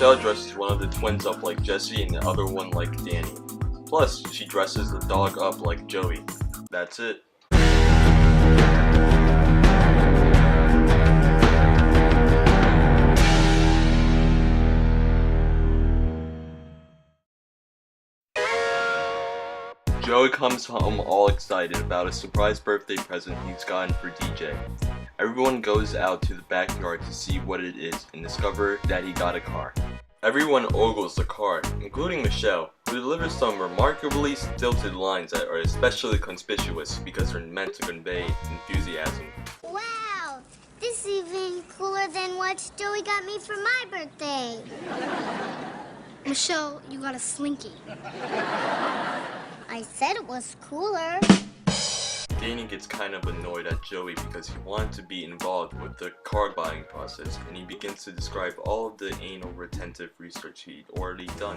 Michelle dresses one of the twins up like Jesse and the other one like Danny. Plus, she dresses the dog up like Joey. That's it. Joey comes home all excited about a surprise birthday present he's gotten for DJ. Everyone goes out to the backyard to see what it is and discover that he got a car. Everyone ogles the car, including Michelle, who delivers some remarkably stilted lines that are especially conspicuous because they're meant to convey enthusiasm. Wow! This is even cooler than what Joey got me for my birthday. Michelle, you got a Slinky. I said it was cooler. Danny gets kind of annoyed at Joey because he wanted to be involved with the car buying process, and he begins to describe all of the anal retentive research he'd already done,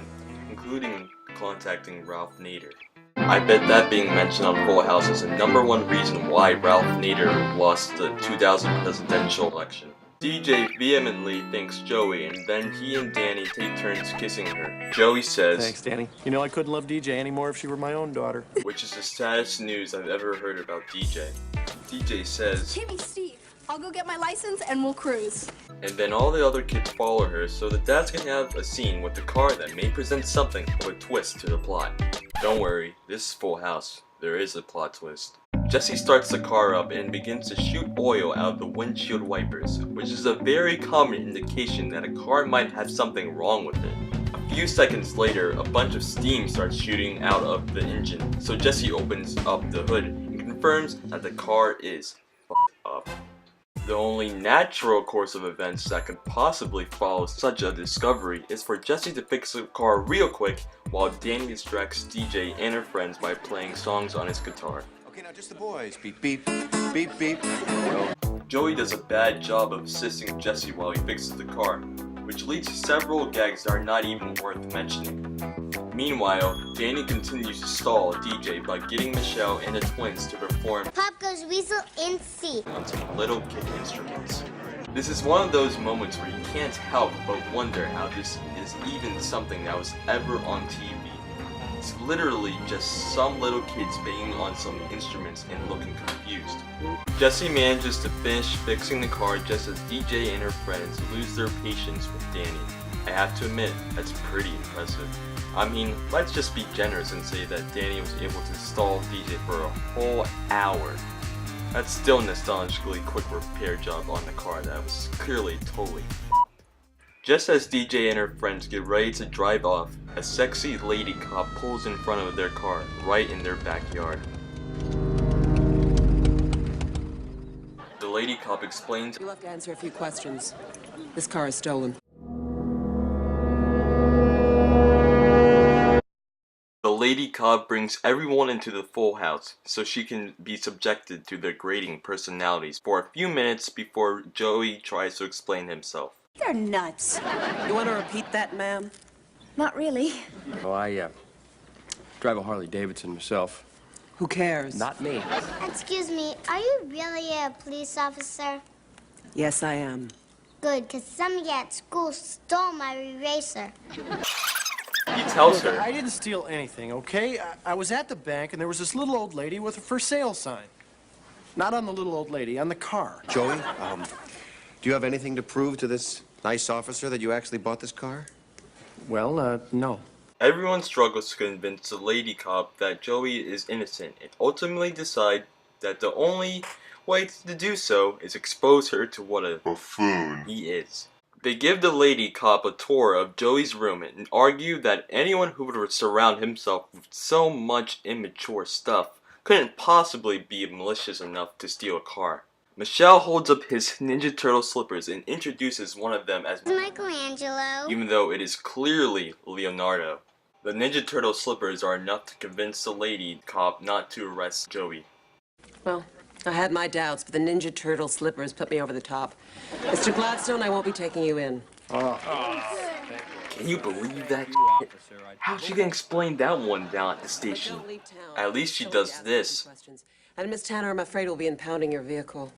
including contacting Ralph Nader. I bet that being mentioned on Full House is the #1 reason why Ralph Nader lost the 2000 presidential election. DJ vehemently thanks Joey, and then he and Danny take turns kissing her. Joey says, "Thanks, Danny. You know I couldn't love DJ anymore if she were my own daughter." Which is the saddest news I've ever heard about DJ. DJ says, Timmy, Steve, I'll go get my license and we'll cruise. and then all the other kids follow her so the dads can have a scene with the car that may present something of a twist to the plot. Don't worry, this is Full House. There is a plot twist. Jesse starts the car up and begins to shoot oil out of the windshield wipers, which is a very common indication that a car might have something wrong with it. A few seconds later, a bunch of steam starts shooting out of the engine, so Jesse opens up the hood and confirms that the car is f***ed up. The only natural course of events that could possibly follow such a discovery is for Jesse to fix the car real quick while Danny distracts DJ and her friends by playing songs on his guitar. Okay, now just the boys. Beep, beep, beep, beep. Joey does a bad job of assisting Jesse while he fixes the car, which leads to several gags that are not even worth mentioning. Meanwhile, Danny continues to stall DJ by getting Michelle and the twins to perform Pop Goes Weasel in C. on some little kid instruments. This is one of those moments where you can't help but wonder how this is even something that was ever on TV. It's literally just some little kids banging on some instruments and looking confused. Jesse manages to finish fixing the car just as DJ and her friends lose their patience with Danny. I have to admit, that's pretty impressive. I mean, let's just be generous and say that Danny was able to stall DJ for a whole hour. That's still an astonishingly quick repair job on the car that was clearly totally f***ed. Just as DJ and her friends get ready to drive off, a sexy lady cop pulls in front of their car right in their backyard. The lady cop explains, You'll have to answer a few questions. This car is stolen. the lady cop brings everyone into the Full House so she can be subjected to their grading personalities for a few minutes before Joey tries to explain himself. They're nuts. You want to repeat that, ma'am? Not really. Oh, I drive a Harley Davidson myself. Who cares? Not me. Excuse me, are you really a police officer? Yes, I am. Good, because somebody at school stole my eraser. He tells Look, her, I didn't steal anything, okay? I was at the bank and there was this little old lady with a for sale sign. Not on the little old lady, on the car. Joey, do you have anything to prove to this nice officer that you actually bought this car? Well, no. everyone struggles to convince the lady cop that Joey is innocent and ultimately decide that the only way to do so is expose her to what a buffoon he is. They give the lady cop a tour of Joey's room and argue that anyone who would surround himself with so much immature stuff couldn't possibly be malicious enough to steal a car. Michelle holds up his Ninja Turtle slippers and introduces one of them as Michelangelo. even though it is clearly Leonardo. The Ninja Turtle slippers are enough to convince the lady cop not to arrest Joey. Well, I had my doubts, but the Ninja Turtle slippers put me over the top. Mr. Gladstone, I won't be taking you in. Can you believe that shit? How's she gonna explain that one down at the station? Don't leave town. At least she She'll does be asking this. questions. And Miss Tanner, I'm afraid we'll be impounding your vehicle.